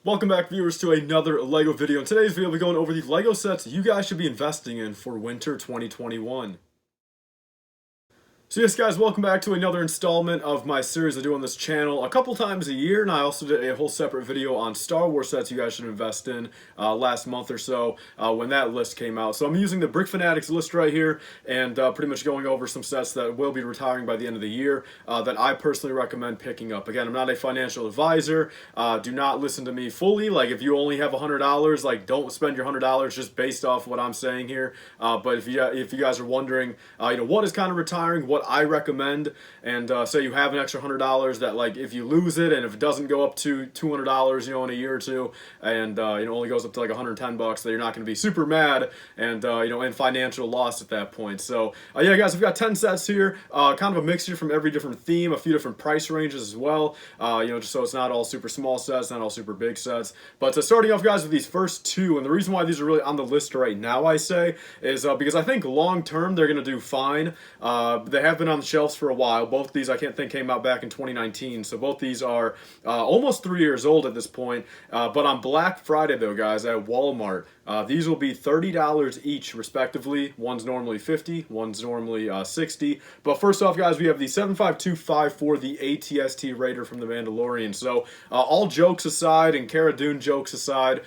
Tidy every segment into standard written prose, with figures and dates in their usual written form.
Welcome back, viewers, to another LEGO video. In today's video, we'll be going over the LEGO sets you guys should be investing in for winter 2021. So yes, guys, welcome back to another installment of my series I do on this channel a couple times a year, and I also did a whole separate video on Star Wars sets you guys should invest in last month or so when that list came out. So I'm using the Brick Fanatics list right here and pretty much going over some sets that will be retiring by the end of the year that I personally recommend picking up. Again, I'm not a financial advisor. Do not listen to me fully. Like, if you only have $100, like, don't spend your $100 just based off what I'm saying here. But if you guys are wondering, what is kind of retiring, what I recommend, and say you have an extra $100 that, like, if you lose it and if it doesn't go up to $200, in a year or two, and only goes up to like $110, that you're not going to be super mad and in financial loss at that point. So yeah, guys, we've got 10 sets here, kind of a mixture from every different theme, a few different price ranges as well. Just so it's not all super small sets, not all super big sets. But starting off, guys, with these first two, and the reason why these are really on the list right now, I say, is because I think long term they're going to do fine. They have been on the shelves for a while. Both of these I can't think came out back in 2019, so both these are almost 3 years old at this point. But on Black Friday, though, guys, at Walmart, these will be $30 each, respectively. One's normally $50, one's normally $60. But first off, guys, we have the 7525 for the ATST Raider from The Mandalorian. So all jokes aside and Cara Dune jokes aside,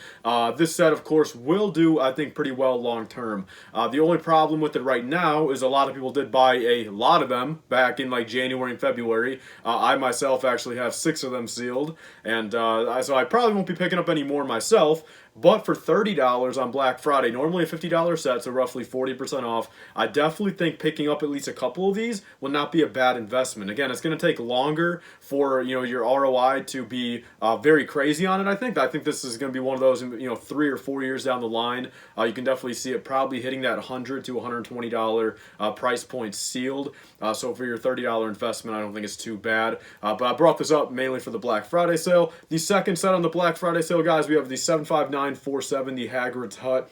this set, of course, will do, I think, pretty well long term. The only problem with it right now is a lot of people did buy a lot of them back in like January and February. I myself actually have 6 of them sealed, and so I probably won't be picking up any more myself. But for $30 on Black Friday, normally a $50 set, so roughly 40% off, I definitely think picking up at least a couple of these will not be a bad investment. Again, it's going to take longer for your ROI to be very crazy on it. I think this is going to be one of those 3 or 4 years down the line. You can definitely see it probably hitting that $100 to $120 price point sealed. So for your $30 investment, I don't think it's too bad. But I brought this up mainly for the Black Friday sale. The second set on the Black Friday sale, guys, we have the 75947, the Hagrid's Hut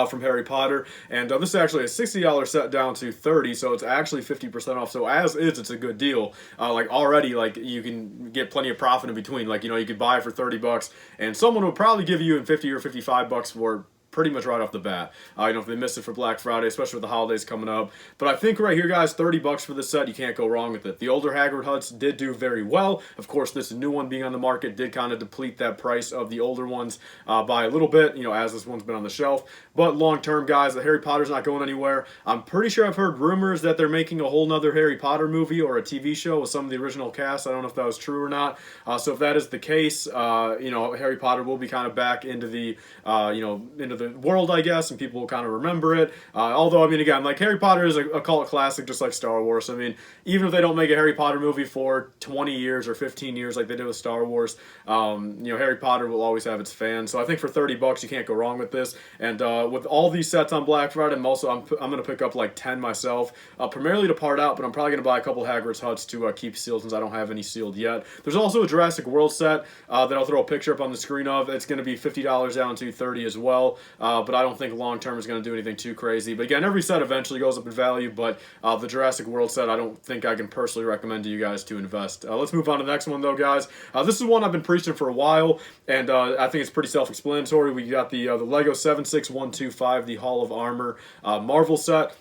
from Harry Potter, and this is actually a $60 set down to $30, so it's actually 50% off. So as is, it's a good deal. Like already, like you can get plenty of profit in between. Like you could buy it for $30, and someone would probably give you in 50 or $55 for it pretty much right off the bat. If they missed it for Black Friday, especially with the holidays coming up. But I think right here, guys, $30 for this set, you can't go wrong with it. The older Hagrid Huts did do very well. Of course, this new one being on the market did kind of deplete that price of the older ones by a little bit, as this one's been on the shelf. But long term, guys, the Harry Potter's not going anywhere. I'm pretty sure I've heard rumors that they're making a whole nother Harry Potter movie or a TV show with some of the original cast. I don't know if that was true or not. So if that is the case, Harry Potter will be kind of back into the, into the world, I guess, and people will kind of remember it. Although, again, like Harry Potter is a cult classic, just like Star Wars. Even if they don't make a Harry Potter movie for 20 years or 15 years like they did with Star Wars, Harry Potter will always have its fans. So I think for $30, you can't go wrong with this. And with all these sets on Black Friday, I'm going to pick up like 10 myself, primarily to part out, but I'm probably going to buy a couple Hagrid's Huts to keep sealed since I don't have any sealed yet. There's also a Jurassic World set that I'll throw a picture up on the screen of. It's going to be $50 down to $30 as well, but I don't think long term is going to do anything too crazy. But again, every set eventually goes up in value, but the Jurassic World set, I don't think I can personally recommend to you guys to invest. Let's move on to the next one, though, guys. This is one I've been preaching for a while, and I think it's pretty self-explanatory. We got the LEGO 76125, the Hall of Armor Marvel set.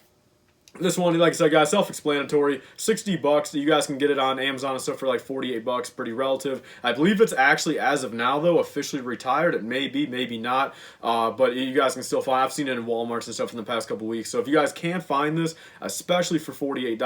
This one, like I said, guys, self-explanatory. $60. You guys can get it on Amazon and stuff for like $48. Pretty relative. I believe it's actually, as of now, though, officially retired. It may be, maybe not. But you guys can still find. I've seen it in Walmart and stuff in the past couple weeks. So if you guys can find this, especially for $48,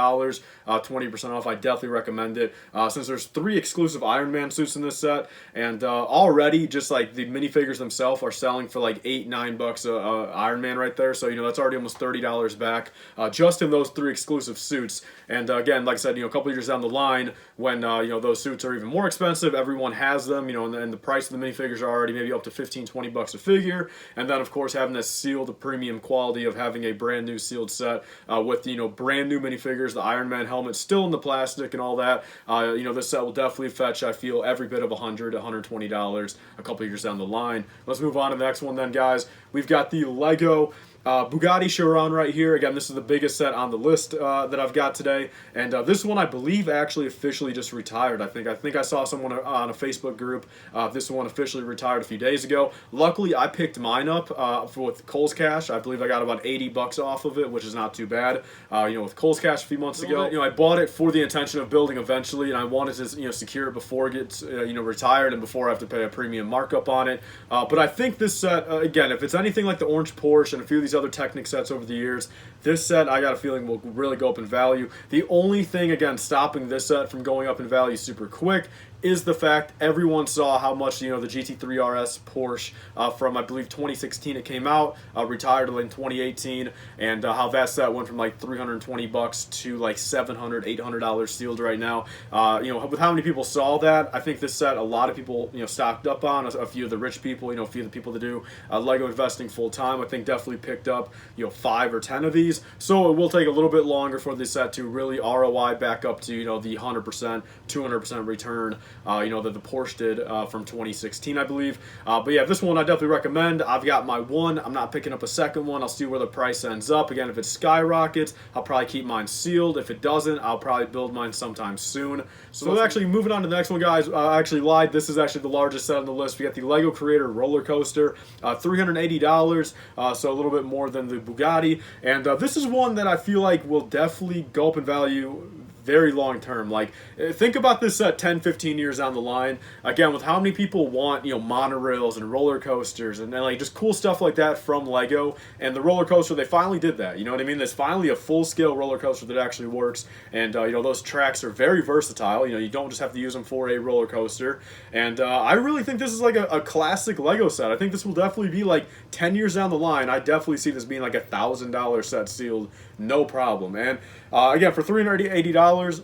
20% off, I definitely recommend it. Since there's 3 exclusive Iron Man suits in this set, and already just like the minifigures themselves are selling for like $8, $9 Iron Man right there. So that's already almost $30 back. Just in those 3 exclusive suits. And again, like I said, a couple years down the line, when those suits are even more expensive, everyone has them, and the price of the minifigures are already maybe up to $15, $20 a figure. And then, of course, having this sealed premium quality of having a brand new sealed set with brand new minifigures, the Iron Man helmet still in the plastic and all that. This set will definitely fetch, I feel, every bit of $100, $120 a couple years down the line. Let's move on to the next one then, guys. We've got the LEGO Bugatti Chiron right here. Again, this is the biggest set on the list that I've got today, and this one I believe actually officially just retired. I think I saw someone on a Facebook group. This one officially retired a few days ago. Luckily, I picked mine up with Kohl's Cash. I believe I got about 80 bucks off of it, which is not too bad. With Kohl's Cash a few months ago, I bought it for the intention of building eventually, and I wanted to secure it before it gets retired and before I have to pay a premium markup on it. But I think this set, again, if it's anything like the orange Porsche and a few of these other Technic sets over the years, this set I got a feeling will really go up in value. The only thing, again, stopping this set from going up in value super quick is the fact everyone saw how much the GT3 RS Porsche from I believe 2016 it came out, retired in 2018, and how that set went from like 320 bucks to like $700, $800 sealed right now. With how many people saw that, I think this set a lot of people stocked up on. A few of the rich people, a few of the people that do Lego investing full time, I think definitely picked up 5 or 10 of these. So it will take a little bit longer for this set to really ROI back up to the 100%, 200% return that the Porsche did from 2016, I believe. But yeah, this one I definitely recommend. I've got my one. I'm not picking up a second one. I'll see where the price ends up. Again, if it skyrockets, I'll probably keep mine sealed. If it doesn't, I'll probably build mine sometime soon. So actually moving on to the next one, guys. I actually lied. This is actually the largest set on the list. We got the Lego Creator roller coaster, $380, so a little bit more than the Bugatti. And this is one that I feel like will definitely go up in value very long term. Like, think about this at 10, 15 years down the line. Again, with how many people want, monorails and roller coasters and like just cool stuff like that from Lego. And the roller coaster, they finally did that. You know what I mean? There's finally a full-scale roller coaster that actually works. And, those tracks are very versatile. You don't just have to use them for a roller coaster. And I really think this is like a classic Lego set. I think this will definitely be like 10 years down the line. I definitely see this being like $1,000 set sealed. No problem. And again, for $380,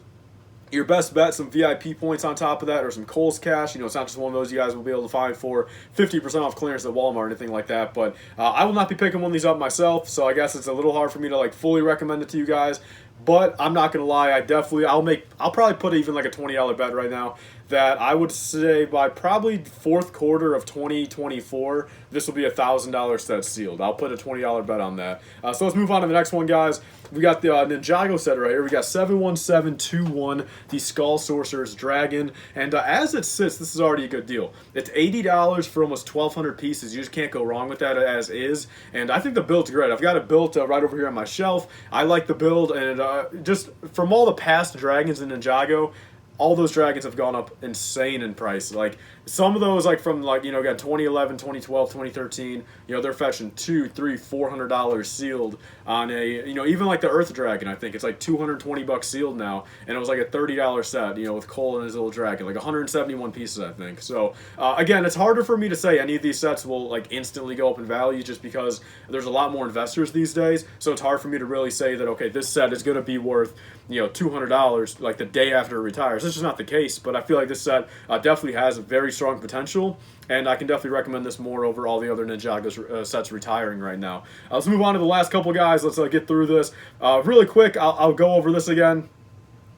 your best bet, some VIP points on top of that, or some Kohl's Cash. It's not just one of those you guys will be able to find for 50% off clearance at Walmart or anything like that. But I will not be picking one of these up myself, so I guess it's a little hard for me to like fully recommend it to you guys. But I'm not gonna lie, I'll probably put even like a $20 bet right now that I would say by probably fourth quarter of 2024, this will be $1,000 set sealed. I'll put a $20 bet on that. So let's move on to the next one, guys. We got the Ninjago set right here. We got 71721, the Skull Sorcerer's Dragon. And as it sits, this is already a good deal. It's $80 for almost 1,200 pieces. You just can't go wrong with that as is. And I think the build's great. I've got it built right over here on my shelf. I like the build, and just from all the past dragons in Ninjago, all those dragons have gone up insane in price. Like, some of those, like from again 2011, 2012, 2013, they're fetching $200, $300, $400 sealed on a even like the Earth Dragon. I think it's like 220 bucks sealed now, and it was like a $30 set. With Cole and his little dragon, like 171 pieces, I think. So again, it's harder for me to say any of these sets will like instantly go up in value just because there's a lot more investors these days. So it's hard for me to really say that okay, this set is going to be worth $200 like the day after it retires. This is not the case, but I feel like this set definitely has a very strong potential, and I can definitely recommend this more over all the other Ninjago sets retiring right now. Let's move on to the last couple, guys. Let's get through this really quick. I'll go over this again.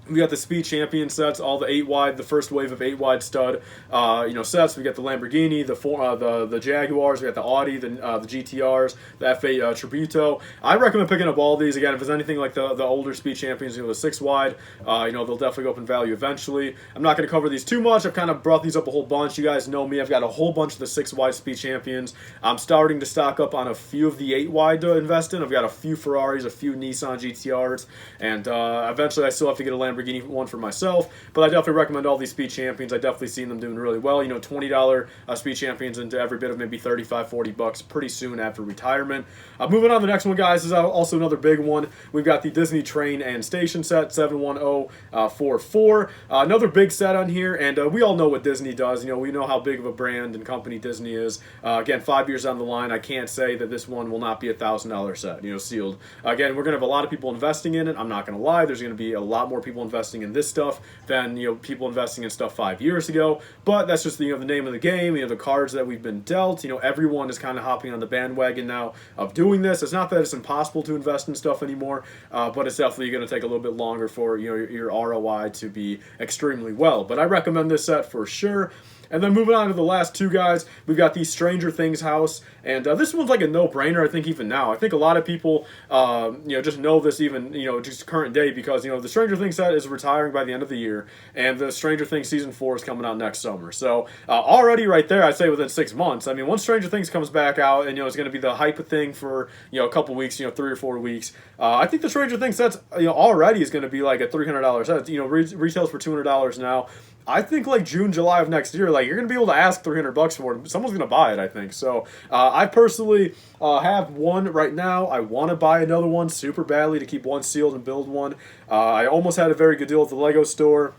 We got the Speed Champion sets, all the 8-wide, the first wave of 8-wide stud, sets. We got the Lamborghini, the Jaguars, we got the Audi, the GTRs, the F8 Tributo. I recommend picking up all these. Again, if it's anything like the older Speed Champions, the 6-wide, they'll definitely go up in value eventually. I'm not going to cover these too much. I've kind of brought these up a whole bunch. You guys know me. I've got a whole bunch of the 6-wide Speed Champions. I'm starting to stock up on a few of the 8-wide to invest in. I've got a few Ferraris, a few Nissan GTRs, and eventually I still have to get a Lamborghini one for myself, but I definitely recommend all these Speed Champions. I definitely seen them doing really well. $20 Speed Champions into every bit of maybe 35, 40 bucks pretty soon after retirement. Moving on to the next one, guys, is also another big one. We've got the Disney Train and Station set, 71044. Another big set on here, and we all know what Disney does. We know how big of a brand and company Disney is. Again, 5 years down the line, I can't say that this one will not be $1,000 set, sealed. Again, we're going to have a lot of people investing in it. I'm not going to lie. There's going to be a lot more people investing in this stuff than people investing in stuff 5 years ago, but that's just the name of the game. The cards that we've been dealt. Everyone is kind of hopping on the bandwagon now of doing this. It's not that it's impossible to invest in stuff anymore, but it's definitely going to take a little bit longer for your ROI to be extremely well. But I recommend this set for sure. And then moving on to the last two guys, we've got the Stranger Things house, and this one's like a no-brainer, I think, even now. I think a lot of people, just know this even, just current day, because, the Stranger Things set is retiring by the end of the year, and the Stranger Things Season 4 is coming out next summer. So, already right there, I'd say within 6 months. I mean, once Stranger Things comes back out, and, it's going to be the hype thing for, a couple weeks, 3 or 4 weeks, I think the Stranger Things set's, already is going to be like a $300 set. Retails for $200 now. I think like June, July of next year, like you're gonna be able to ask $300 for it. Someone's gonna buy it, I think. So I personally have one right now. I want to buy another one super badly to keep one sealed and build one. I almost had a very good deal at the Lego store.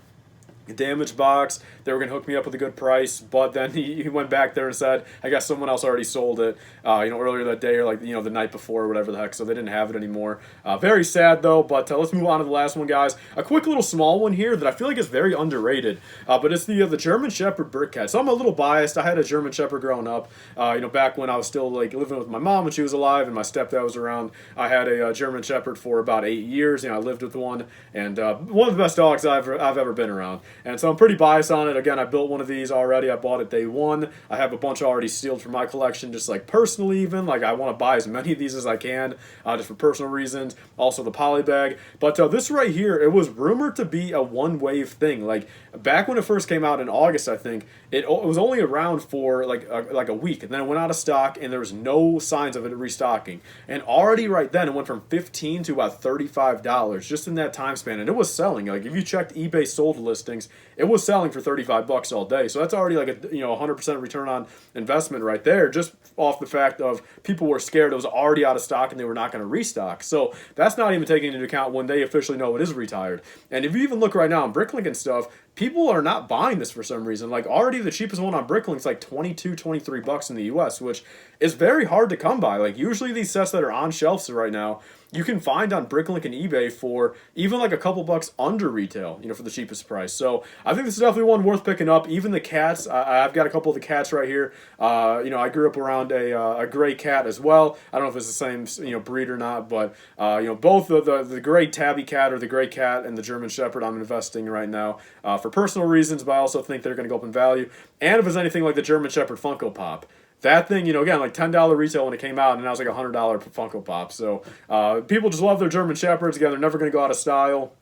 Damaged box. They were going to hook me up with a good price, but then he went back there and said, I guess someone else already sold it, earlier that day, or like, the night before or whatever the heck, so they didn't have it anymore. Very sad though, but let's move on to the last one, guys. A quick little small one here that I feel like is very underrated, but it's the German Shepherd brick cat. So I'm a little biased. I had a German Shepherd growing up, back when I was still like living with my mom when she was alive and my stepdad was around. I had a German Shepherd for about 8 years. I lived with one, and one of the best dogs I've ever been around. And so I'm pretty biased on it. Again, I built one of these already. I bought it day one. I have a bunch already sealed for my collection, just like personally even. Like I want to buy as many of these as I can, just for personal reasons. Also the poly bag. But this right here, it was rumored to be a one-wave thing. Like back when it first came out in August, I think, it was only around for like a week. And then it went out of stock, and there was no signs of it restocking. And already right then, it went from $15 to about $35 just in that time span. And it was selling. Like if you checked eBay sold listings, it was selling for $35 all day. So that's already like a 100% return on investment right there, just off the fact of people were scared it was already out of stock and they were not going to restock. So that's not even taking into account when they officially know it is retired. And if you even look right now on Bricklink and stuff, people are not buying this for some reason. Like already the cheapest one on Bricklink is like $22, $23 in the US, which is very hard to come by. Like usually these sets that are on shelves right now, you can find on Bricklink and eBay for even like a couple bucks under retail, for the cheapest price. So I think this is definitely one worth picking up. Even the cats, I've got a couple of the cats right here. I grew up around a gray cat as well. I don't know if it's the same breed or not, but both the gray tabby cat or the gray cat and the German Shepherd I'm investing right now for personal reasons, but I also think they're going to go up in value. And if it's anything like the German Shepherd Funko Pop, that thing, again, like $10 retail when it came out, and now it's like $100 Funko Pop. So people just love their German Shepherds. Again, they're never going to go out of style.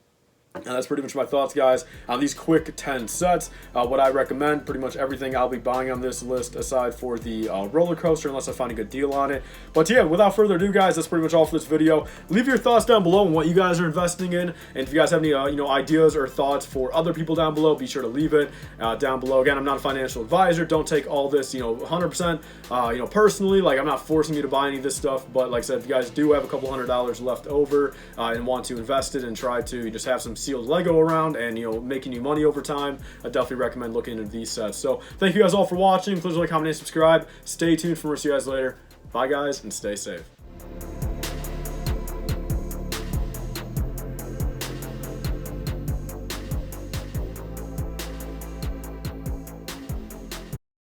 And that's pretty much my thoughts, guys, on these quick 10 sets. What I recommend, pretty much everything I'll be buying on this list aside for the roller coaster, unless I find a good deal on it. But yeah, without further ado, guys, that's pretty much all for this video. Leave your thoughts down below on what you guys are investing in. And if you guys have any ideas or thoughts for other people down below, be sure to leave it down below. Again, I'm not a financial advisor. Don't take all this 100% personally. Like, I'm not forcing you to buy any of this stuff. But like I said, if you guys do have a couple $100 left over and want to invest it and try to just have some sealed Lego around and making you money over time, I definitely recommend looking into these sets. So thank you guys all for watching. Please like, comment, and subscribe. Stay tuned for more. See you guys later. Bye guys, and stay safe.